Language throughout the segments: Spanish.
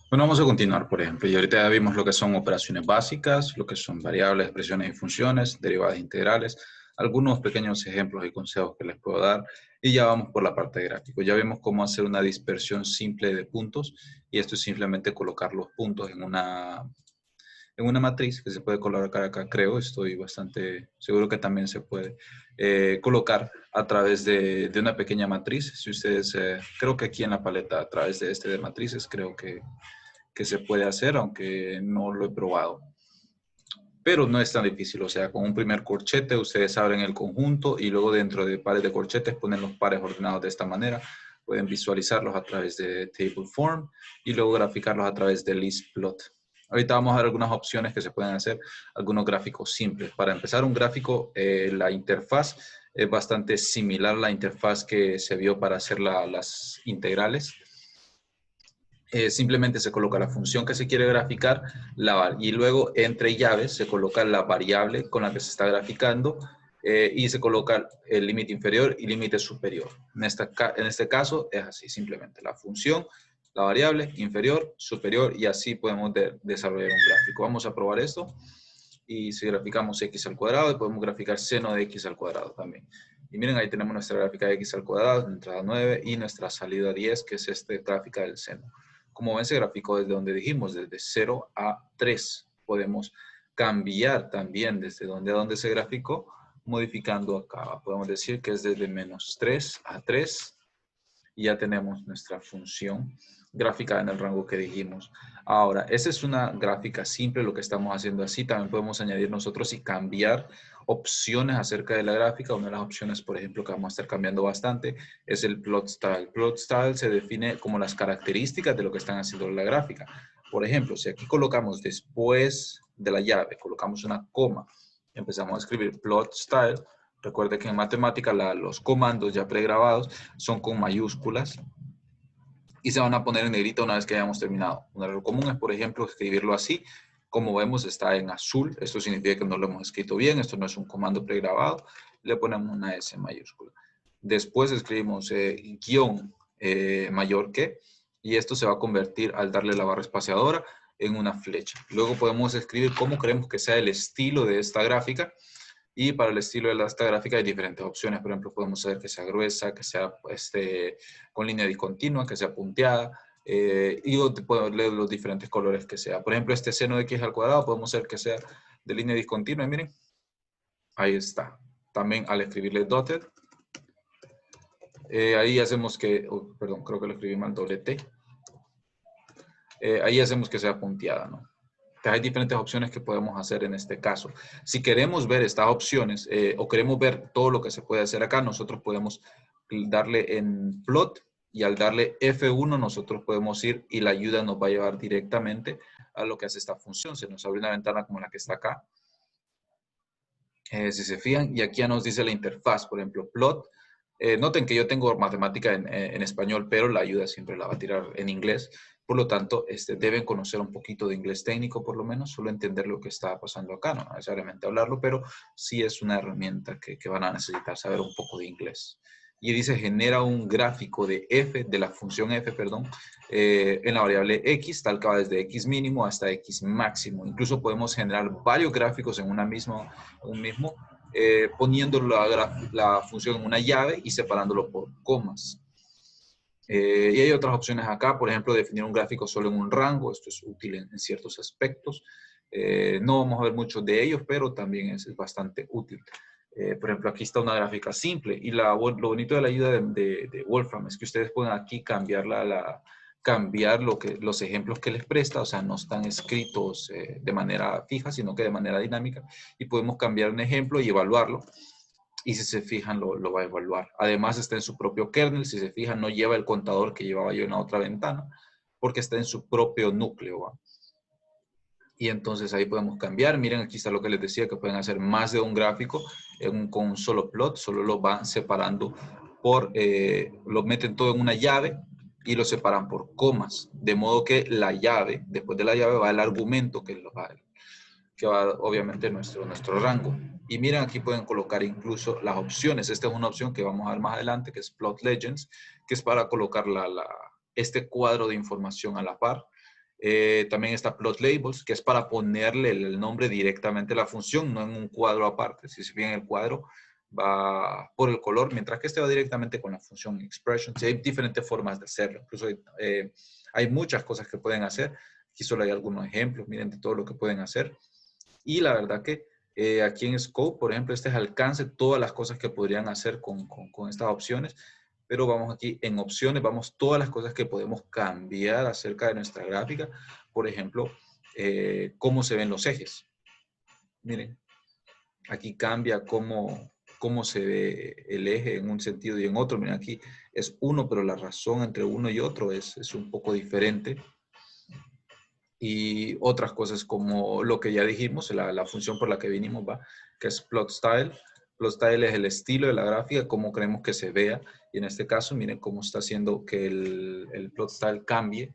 Bueno, vamos a continuar, por ejemplo, y ahorita ya vimos lo que son operaciones básicas, lo que son variables, expresiones y funciones, derivadas integrales, algunos pequeños ejemplos y consejos que les puedo dar, y ya vamos por la parte de gráfico. Ya vimos cómo hacer una dispersión simple de puntos, y esto es simplemente colocar los puntos en una matriz que se puede colocar acá, creo, estoy bastante seguro que también se puede colocar a través de una pequeña matriz. Si ustedes, creo que aquí en la paleta, a través de de matrices, creo que se puede hacer, aunque no lo he probado. Pero no es tan difícil, o sea, con un primer corchete ustedes abren el conjunto y luego dentro de pares de corchetes ponen los pares ordenados de esta manera. Pueden visualizarlos a través de Table Form y luego graficarlos a través de List Plot. Ahorita vamos a ver algunas opciones que se pueden hacer, algunos gráficos simples. Para empezar, un gráfico, la interfaz es bastante similar a la interfaz que se vio para hacer las integrales. Simplemente se coloca la función que se quiere graficar y luego entre llaves se coloca la variable con la que se está graficando y se coloca el límite inferior y límite superior. En este caso es así, simplemente la función, la variable, inferior, superior y así podemos desarrollar un gráfico. Vamos a probar esto y si graficamos x al cuadrado podemos graficar seno de x al cuadrado también. Y miren, ahí tenemos nuestra gráfica de x al cuadrado, nuestra entrada 9 y nuestra salida 10, que es esta gráfica del seno. Como ven, se graficó desde donde dijimos, desde 0 a 3. Podemos cambiar también desde donde a donde se graficó, modificando acá. Podemos decir que es desde menos 3 a 3 y ya tenemos nuestra función gráfica en el rango que dijimos. Ahora, esa es una gráfica simple, lo que estamos haciendo así. También podemos añadir nosotros y cambiar opciones acerca de la gráfica. Una de las opciones, por ejemplo, que vamos a estar cambiando bastante es el plot style. Plot style se define como las características de lo que están haciendo la gráfica. Por ejemplo, si aquí colocamos después de la llave, colocamos una coma, empezamos a escribir plot style. Recuerde que en matemática los comandos ya pregrabados son con mayúsculas y se van a poner en negrita una vez que hayamos terminado. Un error común es, por ejemplo, escribirlo así. Como vemos, está en azul. Esto significa que no lo hemos escrito bien. Esto no es un comando pregrabado. Le ponemos una S mayúscula. Después escribimos guión mayor que, y esto se va a convertir al darle la barra espaciadora en una flecha. Luego podemos escribir cómo queremos que sea el estilo de esta gráfica. Y para el estilo de esta gráfica hay diferentes opciones. Por ejemplo, podemos hacer que sea gruesa, que sea con línea discontinua, que sea punteada. Y podemos leer los diferentes colores que sea. Por ejemplo, este seno de x al cuadrado podemos hacer que sea de línea discontinua. Y miren, ahí está. También al escribirle dotted, ahí hacemos que, perdón, creo que lo escribí mal, doble T. Ahí hacemos que sea punteada, ¿no? Hay diferentes opciones que podemos hacer en este caso. Si queremos ver estas opciones o queremos ver todo lo que se puede hacer acá, nosotros podemos darle en plot y al darle F1 nosotros podemos ir y la ayuda nos va a llevar directamente a lo que hace esta función. Se nos abre una ventana como la que está acá. Si se fijan, y aquí ya nos dice la interfaz, por ejemplo, plot. Noten que yo tengo matemática en español, pero la ayuda siempre la va a tirar en inglés. Por lo tanto, deben conocer un poquito de inglés técnico, por lo menos, solo entender lo que está pasando acá, no necesariamente hablarlo, pero sí es una herramienta que van a necesitar saber un poco de inglés. Y dice, genera un gráfico de f, de la función f, perdón, en la variable x, tal que va desde x mínimo hasta x máximo. Incluso podemos generar varios gráficos en un mismo, poniendo la función en una llave y separándolo por comas. Y hay otras opciones acá, por ejemplo, definir un gráfico solo en un rango. Esto es útil en ciertos aspectos. No vamos a ver muchos de ellos, pero también es bastante útil. Por ejemplo, aquí está una gráfica simple y lo bonito de la ayuda de Wolfram es que ustedes pueden aquí cambiar los ejemplos que les presta, o sea, no están escritos de manera fija, sino que de manera dinámica, y podemos cambiar un ejemplo y evaluarlo. Y si se fijan, lo va a evaluar. Además, está en su propio kernel. Si se fijan, no lleva el contador que llevaba yo en la otra ventana, porque está en su propio núcleo, ¿va? Y entonces ahí podemos cambiar. Miren, aquí está lo que les decía, que pueden hacer más de un gráfico con un solo plot. Solo lo van separando lo meten todo en una llave y lo separan por comas. De modo que la llave, después de la llave va el argumento que va obviamente nuestro rango. Y miren, aquí pueden colocar incluso las opciones. Esta es una opción que vamos a ver más adelante, que es Plot Legends, que es para colocar este cuadro de información a la par. También está plot labels, que es para ponerle el nombre directamente a la función, no en un cuadro aparte. Si se fijan, el cuadro va por el color, mientras que este va directamente con la función expression. Sí, hay diferentes formas de hacerlo. Incluso hay muchas cosas que pueden hacer. Aquí solo hay algunos ejemplos, miren, de todo lo que pueden hacer. Y la verdad que aquí en Scope, por ejemplo, este es alcance, todas las cosas que podrían hacer con estas opciones. Pero vamos aquí en opciones, vamos todas las cosas que podemos cambiar acerca de nuestra gráfica. Por ejemplo, cómo se ven los ejes. Miren, aquí cambia cómo se ve el eje en un sentido y en otro. Miren, aquí es uno, pero la razón entre uno y otro es un poco diferente. Y otras cosas como lo que ya dijimos, la función por la que vinimos, ¿va? Que es plot style. Plot style es el estilo de la gráfica, cómo queremos que se vea. Y en este caso, miren cómo está haciendo que el plot style cambie.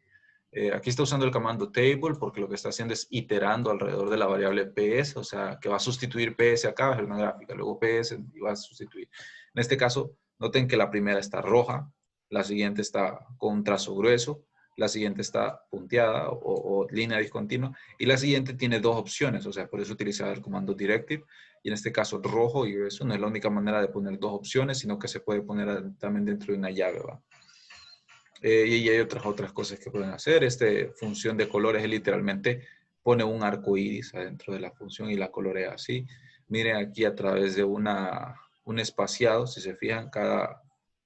Aquí está usando el comando table porque lo que está haciendo es iterando alrededor de la variable ps, o sea, que va a sustituir ps acá, va a ser una gráfica, luego ps y va a sustituir. En este caso, noten que la primera está roja, la siguiente está con un trazo grueso, la siguiente está punteada o línea discontinua, y la siguiente tiene dos opciones, o sea, por eso utilizaba el comando directive, y en este caso rojo y eso no es la única manera de poner dos opciones, sino que se puede poner también dentro de una llave, ¿va? Y hay otras cosas que pueden hacer. Esta función de colores literalmente pone un arco iris adentro de la función y la colorea así. Miren aquí a través de un espaciado, si se fijan, cada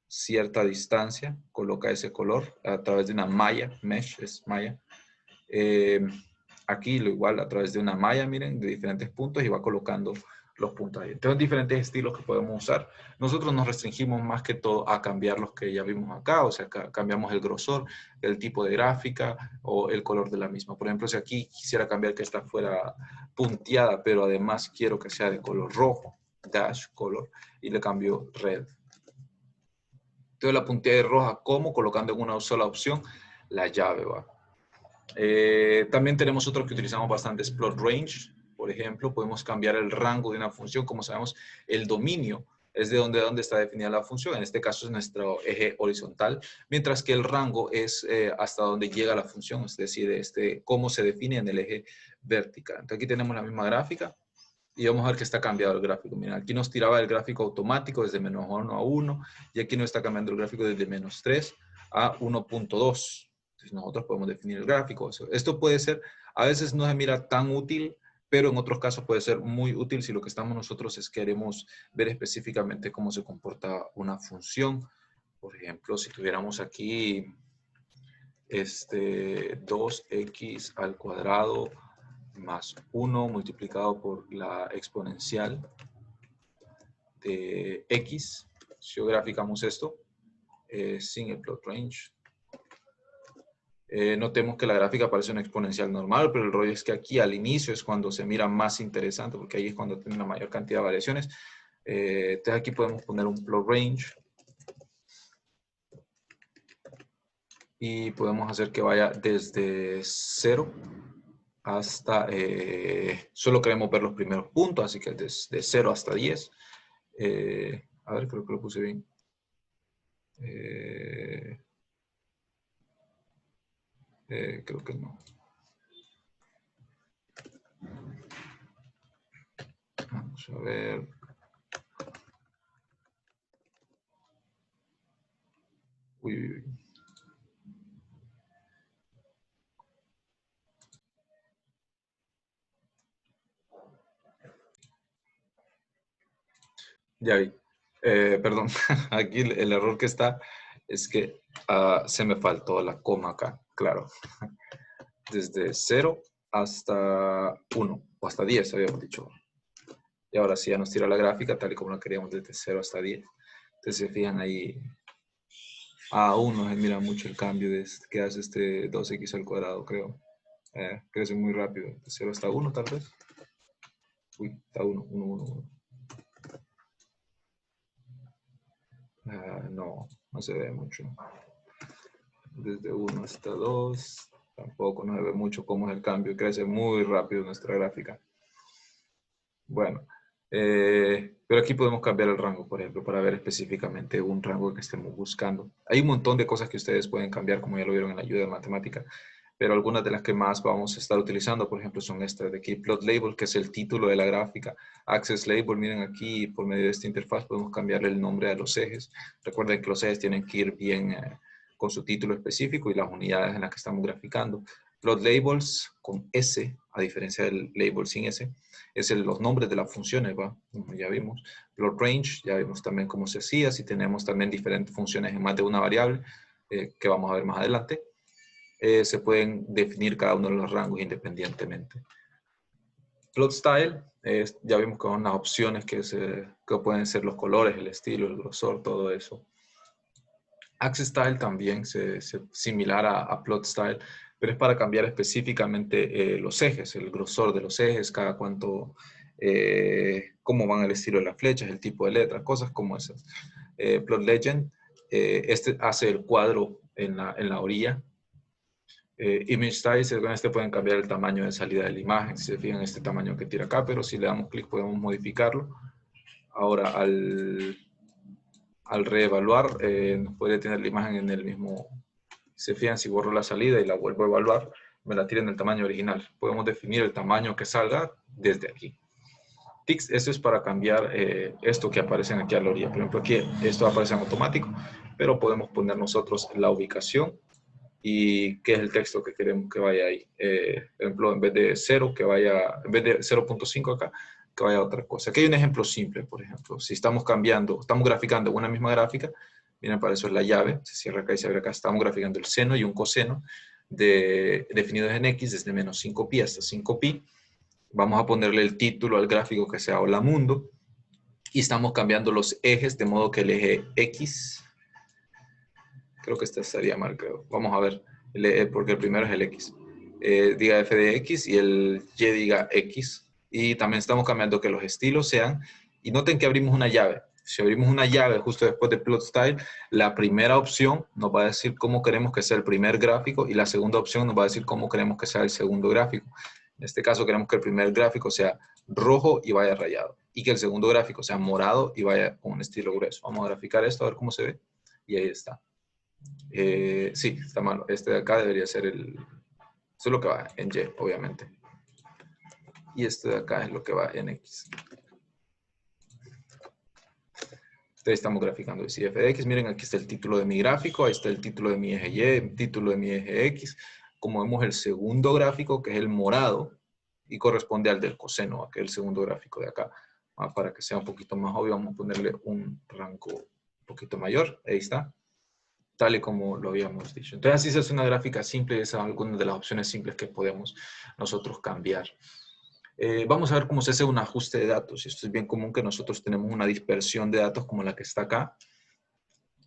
cierta distancia coloca ese color a través de una malla, mesh es malla. Aquí lo igual a través de una malla, miren, de diferentes puntos y va colocando los puntos ahí. Entonces, diferentes estilos que podemos usar. Nosotros nos restringimos más que todo a cambiar los que ya vimos acá, o sea, cambiamos el grosor, el tipo de gráfica o el color de la misma. Por ejemplo, si aquí quisiera cambiar que esta fuera punteada, pero además quiero que sea de color rojo, dash color, y le cambio red. Entonces, la punteada es roja, ¿cómo? Colocando en una sola opción la llave, ¿va? También tenemos otro que utilizamos bastante, es plot range. Por ejemplo, podemos cambiar el rango de una función. Como sabemos, el dominio es de donde está definida la función. En este caso es nuestro eje horizontal, mientras que el rango es hasta donde llega la función, es decir, cómo se define en el eje vertical. Entonces aquí tenemos la misma gráfica y vamos a ver que está cambiado el gráfico. Miren, aquí nos tiraba el gráfico automático desde menos 1 a 1 y aquí nos está cambiando el gráfico desde menos 3 a 1.2. Nosotros podemos definir el gráfico. Esto puede ser, a veces no se mira tan útil, pero en otros casos puede ser muy útil si lo que estamos nosotros es queremos ver específicamente cómo se comporta una función. Por ejemplo, si tuviéramos aquí 2x al cuadrado más 1 multiplicado por la exponencial de x, si graficamos esto sin el plot range, notemos que la gráfica parece una exponencial normal, pero el rollo es que aquí al inicio es cuando se mira más interesante, porque ahí es cuando tiene una mayor cantidad de variaciones. Entonces aquí podemos poner un plot range y podemos hacer que vaya desde 0 hasta, solo queremos ver los primeros puntos, así que desde 0 hasta 10. A ver, creo que lo puse bien. Creo que no. Vamos a ver. Uy, uy, uy. Ya vi. Perdón, aquí el error que está es que se me faltó la coma acá, claro. Desde 0 hasta 1, o hasta 10 habíamos dicho. Y ahora sí ya nos tira la gráfica tal y como la queríamos desde 0 hasta 10. Entonces se fijan ahí, aún no se mira mucho el cambio que hace este 2x al cuadrado, creo. Crece muy rápido, de 0 hasta 1 tal vez. Uy, está 1, 1, 1, 1. No, no se ve mucho. Desde 1 hasta 2, tampoco no se ve mucho cómo es el cambio. Crece muy rápido nuestra gráfica. Bueno, pero aquí podemos cambiar el rango, por ejemplo, para ver específicamente un rango que estemos buscando. Hay un montón de cosas que ustedes pueden cambiar, como ya lo vieron en la ayuda de matemática. pero algunas de las que más vamos a estar utilizando, por ejemplo, son estas de aquí, Plot Label, que es el título de la gráfica. Access Label, miren aquí, por medio de esta interfaz podemos cambiarle el nombre a los ejes. Recuerden que los ejes tienen que ir bien con su título específico y las unidades en las que estamos graficando. Plot Labels con S, a diferencia del label sin S, es los nombres de las funciones, ¿va? Como ya vimos. Plot Range, ya vimos también cómo se hacía, si tenemos también diferentes funciones en más de una variable, que vamos a ver más adelante. Se pueden definir cada uno de los rangos independientemente. Plot Style, ya vimos que son las opciones que pueden ser los colores, el estilo, el grosor, todo eso. Access Style también es similar a Plot Style, pero es para cambiar específicamente los ejes, el grosor de los ejes, cada cuánto, cómo van el estilo de las flechas, el tipo de letra, cosas como esas. Plot Legend, este hace el cuadro en la orilla. Image Size, con este pueden cambiar el tamaño de salida de la imagen. Si se fijan, este tamaño que tira acá, pero si le damos clic podemos modificarlo. Ahora, al reevaluar, puede tener la imagen en el mismo. Se fijan, si borro la salida y la vuelvo a evaluar, me la tira en el tamaño original. Podemos definir el tamaño que salga desde aquí. Ticks, eso es para cambiar esto que aparece aquí a la orilla. Por ejemplo, aquí esto aparece en automático, pero podemos poner nosotros la ubicación y qué es el texto que queremos que vaya ahí. Por ejemplo, en vez de 0, que vaya, en vez de 0.5 acá, que vaya a otra cosa. Aquí hay un ejemplo simple, por ejemplo. Si estamos graficando una misma gráfica, miren, para eso es la llave, se cierra acá y se abre acá. Estamos graficando el seno y un coseno definidos en X desde menos 5pi hasta 5pi. Vamos a ponerle el título al gráfico que sea Hola Mundo. Y estamos cambiando los ejes de modo que el eje X, creo que este estaría mal, creo. Vamos a ver, porque el primero es el X. Diga f de X y el Y diga X. Y también estamos cambiando que los estilos sean, y noten que abrimos una llave. Si abrimos una llave justo después de Plot Style, la primera opción nos va a decir cómo queremos que sea el primer gráfico y la segunda opción nos va a decir cómo queremos que sea el segundo gráfico. En este caso queremos que el primer gráfico sea rojo y vaya rayado, y que el segundo gráfico sea morado y vaya con un estilo grueso. Vamos a graficar esto a ver cómo se ve. Y ahí está. Sí, está malo. Este de acá debería ser eso es lo que va en Y, obviamente. Y este de acá es lo que va en X. Entonces estamos graficando el f de X. Miren, aquí está el título de mi gráfico, ahí está el título de mi eje Y, el título de mi eje X. Como vemos, el segundo gráfico, que es el morado, y corresponde al del coseno, que es el segundo gráfico de acá. Para que sea un poquito más obvio, vamos a ponerle un rango un poquito mayor. Ahí está. Tal y como lo habíamos dicho. Entonces así se hace una gráfica simple, esas son algunas de las opciones simples que podemos nosotros cambiar. Vamos a ver cómo se hace un ajuste de datos. Esto es bien común, que nosotros tenemos una dispersión de datos como la que está acá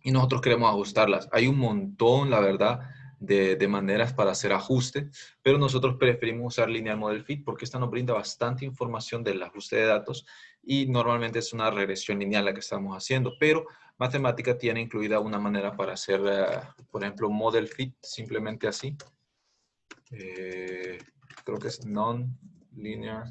y nosotros queremos ajustarlas. Hay un montón, la verdad, de maneras para hacer ajuste, pero nosotros preferimos usar Linear Model Fit porque esta nos brinda bastante información del ajuste de datos y normalmente es una regresión lineal la que estamos haciendo, pero Mathematica tiene incluida una manera para hacer, por ejemplo, Model Fit, simplemente así. Creo que es Non-Linear.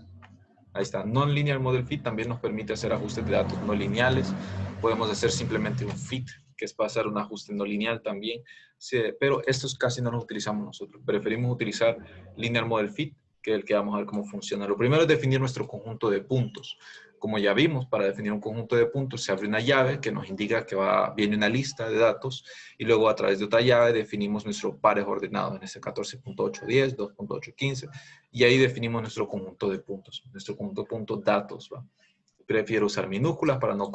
Ahí está, Non-Linear Model Fit también nos permite hacer ajustes de datos no lineales. Podemos hacer simplemente un fit, que es pasar un ajuste no lineal también. Sí, pero estos casi no los utilizamos nosotros. Preferimos utilizar Linear Model Fit, que es el que vamos a ver cómo funciona. Lo primero es definir nuestro conjunto de puntos. Como ya vimos, para definir un conjunto de puntos se abre una llave que nos indica que viene una lista de datos y luego a través de otra llave definimos nuestros pares ordenados, en este 14.810, 2.815, y ahí definimos nuestro conjunto de puntos, nuestro conjunto de puntos datos, ¿va? Prefiero usar minúsculas para no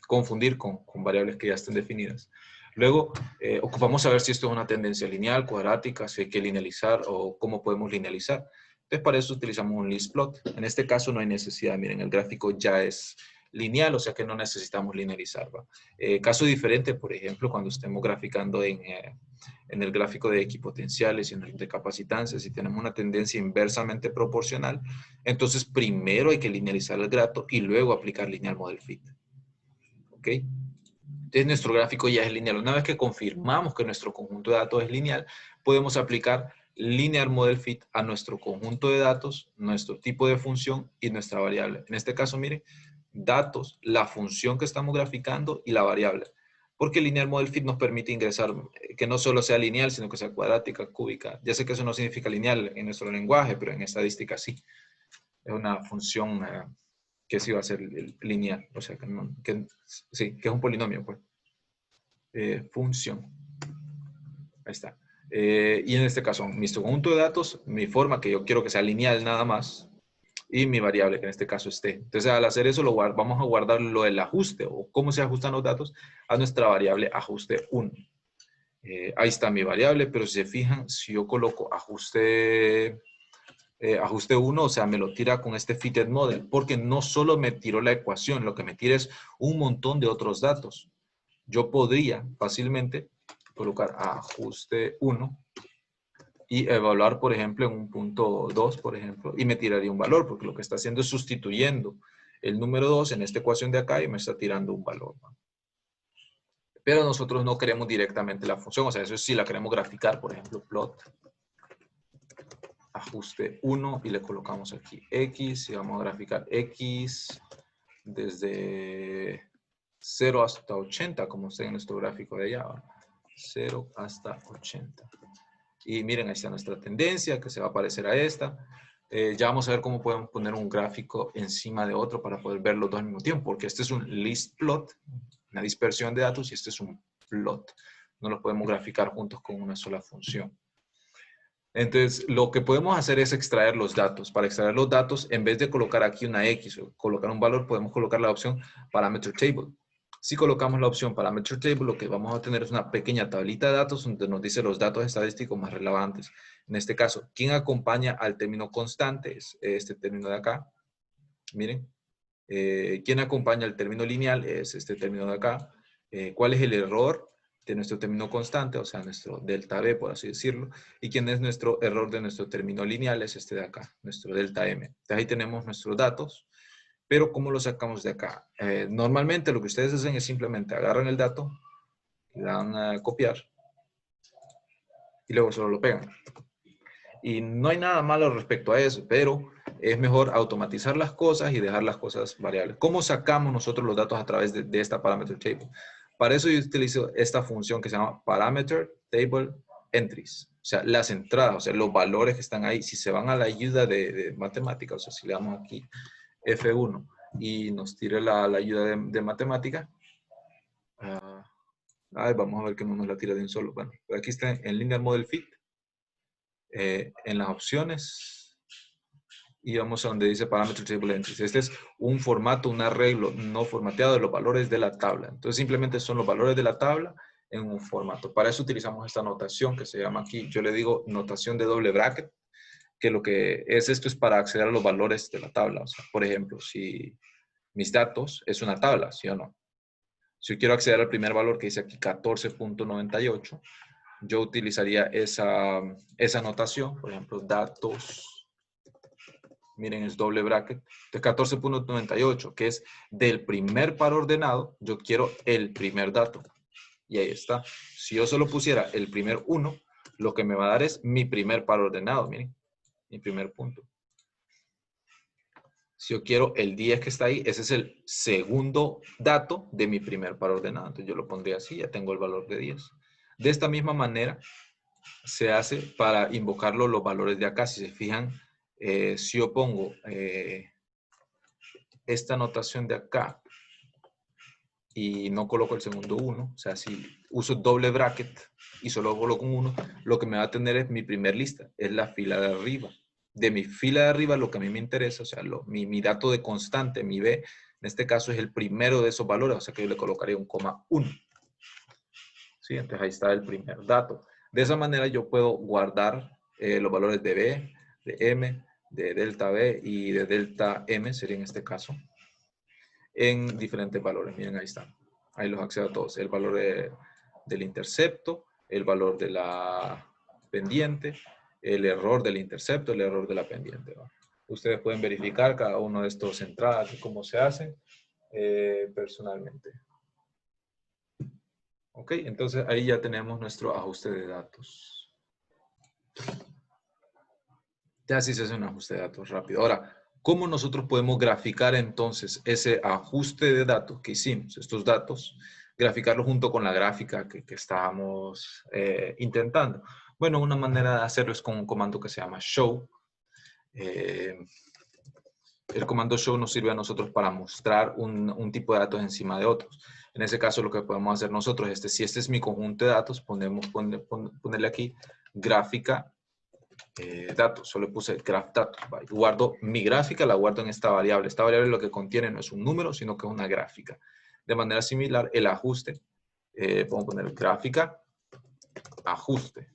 confundir con variables que ya estén definidas. Luego, ocupamos saber si esto es una tendencia lineal, cuadrática, si hay que linealizar o cómo podemos linealizar. Entonces, para eso utilizamos un list plot. En este caso no hay necesidad. Miren, el gráfico ya es lineal, o sea que no necesitamos linealizar, ¿va? Caso diferente, por ejemplo, cuando estemos graficando en el gráfico de equipotenciales y en el de capacitancias, si tenemos una tendencia inversamente proporcional, entonces primero hay que linealizar el grafo y luego aplicar Linear Model Fit. ¿Ok? Entonces nuestro gráfico ya es lineal. Una vez que confirmamos que nuestro conjunto de datos es lineal, podemos aplicar Linear Model Fit a nuestro conjunto de datos, nuestro tipo de función y nuestra variable. En este caso, miren, datos, la función que estamos graficando y la variable. Porque el Linear Model Fit nos permite ingresar que no solo sea lineal, sino que sea cuadrática, cúbica. Ya sé que eso no significa lineal en nuestro lenguaje, pero en estadística sí. Es una función que sí va a ser lineal. O sea, sí, que es un polinomio, pues. Función. Ahí está. Y en este caso, mi conjunto de datos, mi forma que yo quiero que sea lineal nada más, y mi variable, que en este caso esté. Entonces, al hacer eso, vamos a guardar lo del ajuste, o cómo se ajustan los datos, a nuestra variable ajuste 1. Ahí está mi variable, pero si se fijan, si yo coloco ajuste 1, o sea, me lo tira con este fitted model, porque no solo me tiró la ecuación, lo que me tira es un montón de otros datos. Yo podría fácilmente colocar ajuste 1 y evaluar, por ejemplo, en un punto 2, por ejemplo, y me tiraría un valor, porque lo que está haciendo es sustituyendo el número 2 en esta ecuación de acá y me está tirando un valor, ¿no? Pero nosotros no queremos directamente la función, o sea, eso sí la queremos graficar, por ejemplo, plot, ajuste 1 y le colocamos aquí X y vamos a graficar X desde 0 hasta 80, como está en nuestro gráfico de allá, ¿va? 0 hasta 80. Y miren, ahí está nuestra tendencia, que se va a parecer a esta. Ya vamos a ver cómo podemos poner un gráfico encima de otro para poder ver los dos al mismo tiempo, porque este es un list plot, una dispersión de datos, y este es un plot. No los podemos graficar juntos con una sola función. Entonces, lo que podemos hacer es extraer los datos. Para extraer los datos, en vez de colocar aquí una X o colocar un valor, podemos colocar la opción Parameter Table. Si colocamos la opción Parameter Table, lo que vamos a tener es una pequeña tablita de datos donde nos dice los datos estadísticos más relevantes. En este caso, ¿quién acompaña al término constante? Es este término de acá. Miren. ¿Quién acompaña al término lineal? Es este término de acá. ¿Cuál es el error de nuestro término constante? O sea, nuestro delta B, por así decirlo. ¿Y quién es nuestro error de nuestro término lineal? Es este de acá, nuestro delta M. Entonces ahí tenemos nuestros datos. Pero ¿cómo lo sacamos de acá? Normalmente lo que ustedes hacen es simplemente agarran el dato, le dan a copiar y luego solo lo pegan. Y no hay nada malo respecto a eso, pero es mejor automatizar las cosas y dejar las cosas variables. ¿Cómo sacamos nosotros los datos a través de esta parameter table? Para eso yo utilizo esta función que se llama parameter table entries. O sea, las entradas, o sea, los valores que están ahí. Si se van a la ayuda de matemática, o sea, si le damos aquí F1 y nos tire la ayuda de matemática, vamos a ver que no nos la tira de un solo. Bueno, aquí está en Linear Model Fit, en las opciones, y vamos a donde dice Parameter Table Entries. Este es un formato, un arreglo no formateado de los valores de la tabla. Entonces simplemente son los valores de la tabla en un formato. Para eso utilizamos esta notación que se llama aquí, yo le digo notación de doble bracket, que lo que es esto es para acceder a los valores de la tabla. O sea, por ejemplo, si mis datos es una tabla, ¿sí o no? Si yo quiero acceder al primer valor que dice aquí 14.98, yo utilizaría esa notación, por ejemplo, datos, miren, es doble bracket, de 14.98, que es del primer par ordenado, yo quiero el primer dato. Y ahí está. Si yo solo pusiera el primer 1, lo que me va a dar es mi primer par ordenado, miren, mi primer punto. Si yo quiero el 10 que está ahí, ese es el segundo dato de mi primer par ordenado. Entonces yo lo pondría así, ya tengo el valor de 10. De esta misma manera se hace para invocarlo los valores de acá. Si se fijan, si yo pongo esta notación de acá y no coloco el segundo 1, o sea, si uso doble bracket y solo coloco un 1, lo que me va a tener es mi primer lista, es la fila de arriba. De mi fila de arriba, lo que a mí me interesa, o sea, mi dato de constante, mi B, en este caso es el primero de esos valores, o sea que yo le colocaría un coma 1. ¿Sí? Entonces ahí está el primer dato. De esa manera yo puedo guardar los valores de B, de M, de delta B y de delta M, sería en este caso, en diferentes valores. Miren, ahí están. Ahí los accedo a todos. El valor del intercepto, el valor de la pendiente, el error del intercepto, el error de la pendiente, ¿no? Ustedes pueden verificar cada uno de estos entradas y cómo se hacen personalmente. Ok, entonces ahí ya tenemos nuestro ajuste de datos. Ya así se hace un ajuste de datos rápido. Ahora, ¿cómo nosotros podemos graficar entonces ese ajuste de datos que hicimos? Estos datos graficarlo junto con la gráfica que estábamos intentando. Bueno, una manera de hacerlo es con un comando que se llama show. El comando show nos sirve a nosotros para mostrar un tipo de datos encima de otros. En ese caso, lo que podemos hacer nosotros es, si este es mi conjunto de datos, ponerle aquí gráfica datos. Solo puse graph datos. ¿Vale? Guardo mi gráfica, la guardo en esta variable. Esta variable lo que contiene no es un número, sino que es una gráfica. De manera similar, el ajuste. Podemos poner gráfica, ajuste.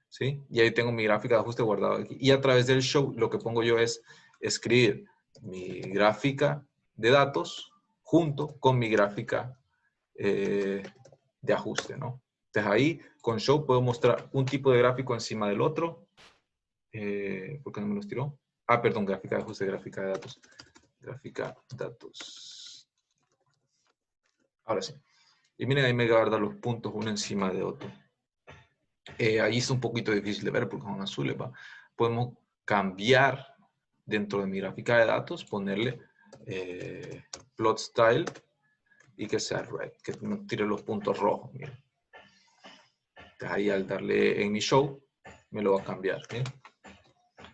¿Sí? Y ahí tengo mi gráfica de ajuste guardado aquí. Y a través del show, lo que pongo yo es escribir mi gráfica de datos junto con mi gráfica de ajuste, ¿no? Entonces ahí, con show, puedo mostrar un tipo de gráfico encima del otro. ¿Por qué no me los tiró? Ah, perdón, gráfica de ajuste, gráfica de datos. Gráfica datos. Ahora sí. Y miren, ahí me guarda los puntos uno encima de otro. Ahí está un poquito difícil de ver porque son azules, ¿va? Podemos cambiar dentro de mi gráfica de datos, ponerle plot style y que sea red, que no tire los puntos rojos, miren. Entonces ahí al darle en mi show, me lo va a cambiar, ¿eh?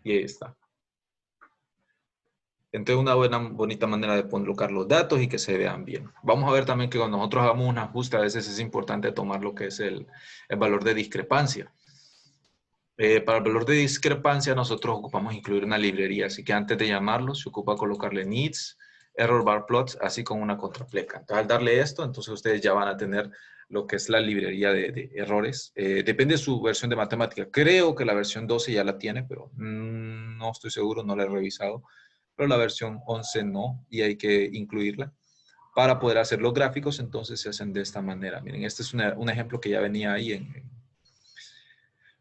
Y ahí está. Entonces una bonita manera de colocar los datos y que se vean bien. Vamos a ver también que cuando nosotros hagamos un ajuste, a veces es importante tomar lo que es el valor de discrepancia. Para el valor de discrepancia nosotros ocupamos incluir una librería, así que antes de llamarlo se ocupa colocarle needs, error bar plots, así como una contrapleca. Entonces al darle esto, entonces ustedes ya van a tener lo que es la librería de errores. Depende de su versión de matemática. Creo que la versión 12 ya la tiene, pero no estoy seguro, no la he revisado. Pero la versión 11 no, y hay que incluirla. Para poder hacer los gráficos, entonces se hacen de esta manera. Miren, este es un ejemplo que ya venía ahí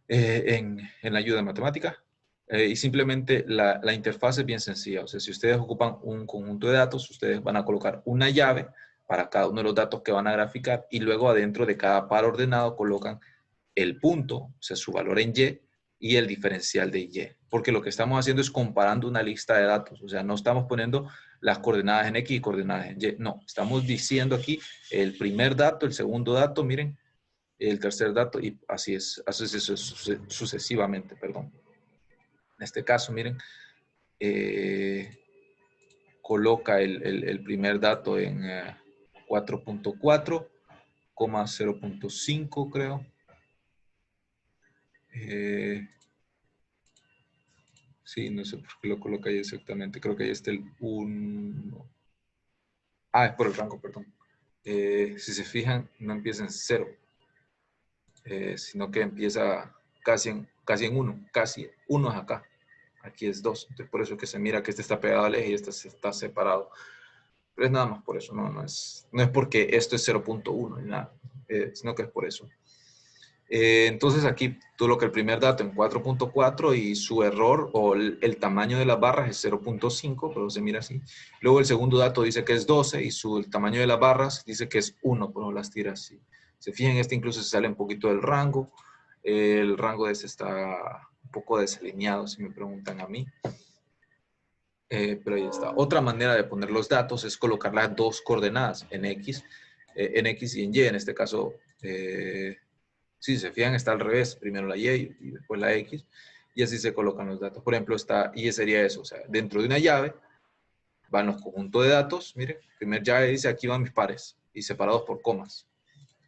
en la ayuda de matemática. Y simplemente la interfaz es bien sencilla. O sea, si ustedes ocupan un conjunto de datos, ustedes van a colocar una llave para cada uno de los datos que van a graficar y luego adentro de cada par ordenado colocan el punto, o sea, su valor en y el diferencial de y. Porque lo que estamos haciendo es comparando una lista de datos. O sea, no estamos poniendo las coordenadas en X y coordenadas en Y. No, estamos diciendo aquí el primer dato, el segundo dato, miren, el tercer dato y así es sucesivamente, perdón. En este caso, miren, coloca el primer dato en 4.4, 0.5 creo. Sí, no sé por qué lo coloca ahí exactamente. Creo que ahí está el 1. Ah, es por el rango, perdón. Si se fijan, no empieza en 0, sino que empieza casi en 1. Casi 1 es acá. Aquí es 2. Entonces, por eso que se mira que este está pegado al eje y este está separado. Pero es nada más por eso. No es porque esto es 0.1 ni nada, sino que es por eso. Entonces aquí tú lo que el primer dato en 4.4 y su error o el tamaño de las barras es 0.5, pero se mira así. Luego el segundo dato dice que es 12 y el tamaño de las barras dice que es 1, pero las tira así. Se fijan, este incluso se sale un poquito del rango. El rango de este está un poco desalineado, si me preguntan a mí. Pero ahí está. Otra manera de poner los datos es colocar las dos coordenadas en X y en Y. En este caso, si se fijan, está al revés. Primero la Y y después la X. Y así se colocan los datos. Por ejemplo, Y sería eso. O sea, dentro de una llave van los conjuntos de datos. Miren, primer llave dice aquí van mis pares y separados por comas.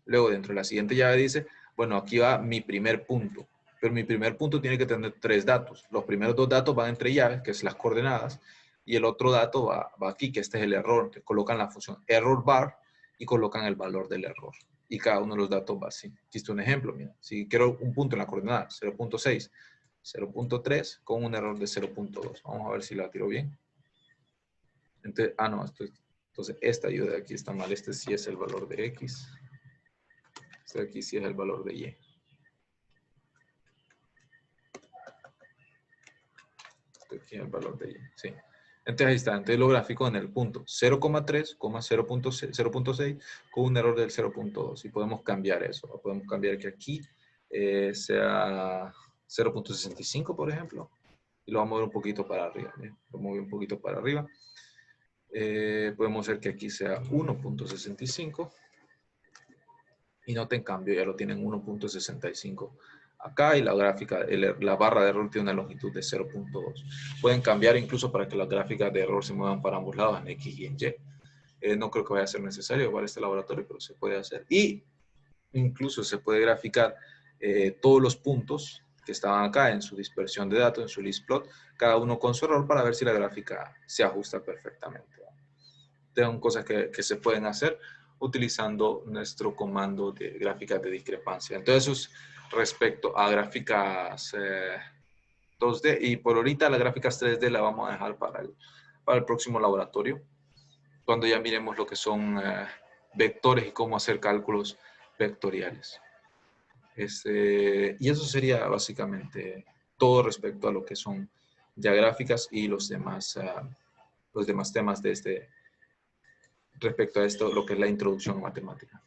Luego dentro de la siguiente llave dice, bueno, aquí va mi primer punto. Pero mi primer punto tiene que tener 3 datos. Los primeros 2 datos van entre llaves, que es las coordenadas, y el otro dato va aquí, que este es el error. Entonces colocan la función error bar y colocan el valor del error. Y cada uno de los datos va así. Aquí está un ejemplo, mira. Si quiero un punto en la coordenada, 0.6, 0.3, con un error de 0.2. Vamos a ver si la tiro bien. Entonces, no, entonces esta ayuda de aquí está mal. Este sí es el valor de X. Este de aquí sí es el valor de Y. Aquí el valor de Y, sí. Entonces ahí está, entonces lo gráfico en el punto 0,3, 0.6 con un error del 0.2 y podemos cambiar eso, podemos cambiar que aquí sea 0.65 por ejemplo y lo vamos a mover un poquito para arriba, ¿bien? Lo muevo un poquito para arriba. Podemos hacer que aquí sea 1.65 Y noten en cambio, ya lo tienen 1.65 acá y la gráfica, la barra de error tiene una longitud de 0.2. Pueden cambiar incluso para que las gráficas de error se muevan para ambos lados, en X y en Y. No creo que vaya a ser necesario igual este laboratorio, pero se puede hacer. Y incluso se puede graficar todos los puntos que estaban acá en su dispersión de datos, en su list plot, cada uno con su error para ver si la gráfica se ajusta perfectamente. Son cosas que se pueden hacer utilizando nuestro comando de gráficas de discrepancia. Entonces, eso es respecto a gráficas 2D, y por ahorita las gráficas 3D la vamos a dejar para el próximo laboratorio, cuando ya miremos lo que son vectores y cómo hacer cálculos vectoriales. Y eso sería básicamente todo respecto a lo que son ya gráficas y los demás temas respecto a esto, lo que es la introducción a matemática.